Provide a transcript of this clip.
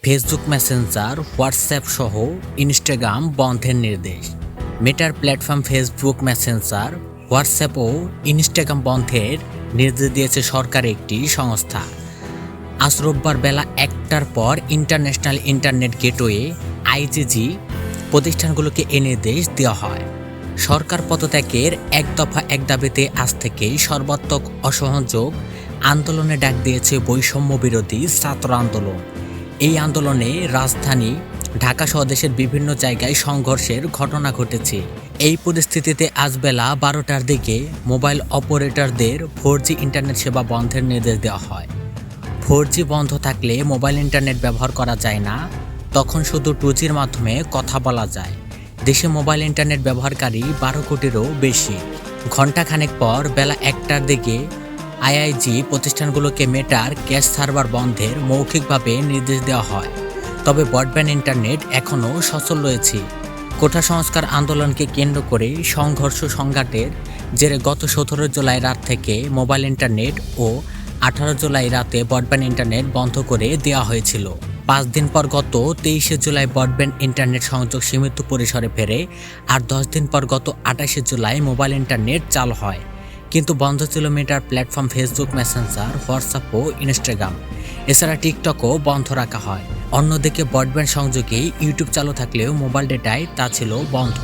Facebook Messenger, WhatsApp সহ Instagram বন্ধের নির্দেশ। মেটার প্ল্যাটফর্ম ফেসবুক মেসেঞ্জার, হোয়াটসঅ্যাপ ও ইনস্টাগ্রাম বন্ধের নির্দেশ দিয়েছে সরকারি একটি সংস্থা। আজ রোববার বেলা 1টার পর ইন্টারন্যাশনাল ইন্টারনেট গেটওয়ে আইজিজি প্রতিষ্ঠানগুলোকে এ নির্দেশ দেওয়া হয়। সরকার পদত্যাগের এক দফা এক দাবিতে আজ থেকেই সর্বাত্মক অসহযোগ আন্দোলনে ডাক দিয়েছে বৈষম্য বিরোধী ছাত্র আন্দোলন। এই আন্দোলনে রাজধানী ঢাকা সহ দেশের বিভিন্ন জায়গায় সংঘর্ষের ঘটনা ঘটেছে। এই পরিস্থিতিতে আজ বেলা 12টার দিকে মোবাইল অপারেটরদের 4G ইন্টারনেট সেবা বন্ধের নির্দেশ দেওয়া হয়। 4G বন্ধ থাকলে মোবাইল ইন্টারনেট ব্যবহার করা যায় না, তখন শুধু 2Gর মাধ্যমে কথা বলা যায়। দেশে মোবাইল ইন্টারনেট ব্যবহারকারী 12 কোটিরও বেশি। ঘণ্টাখানেক পর বেলা 1টার দিকে আইআইজি প্রতিষ্ঠানগুলোকে মেটার ক্যাশ সার্ভার বন্ধের মৌখিকভাবে নির্দেশ দেওয়া হয়। তবে ব্রডব্যান্ড ইন্টারনেট এখনও সচল রয়েছে। কোটা সংস্কার আন্দোলনকে কেন্দ্র করে সংঘর্ষ সংঘাতের জেরে গত 17 জুলাই রাত থেকে মোবাইল ইন্টারনেট ও 18 জুলাই রাতে ব্রডব্যান্ড ইন্টারনেট বন্ধ করে দেওয়া হয়েছিল। 5 দিন পর গত 23 জুলাই ব্রডব্যান্ড ইন্টারনেট সংযোগ সীমিত পরিসরে ফেরে, আর 10 দিন পর গত 28 জুলাই মোবাইল ইন্টারনেট চালু হয়। কিন্তু বন্ধ ছিল মেটার প্ল্যাটফর্ম ফেসবুক মেসেঞ্জার, হোয়াটসঅ্যাপ ও ইনস্টাগ্রাম। এছাড়া টিকটকও বন্ধ রাখা হয়। অন্যদিকে ব্রডব্যান্ড সংযোগে ইউটিউব চালু থাকলেও মোবাইল ডেটায় তা ছিল বন্ধ।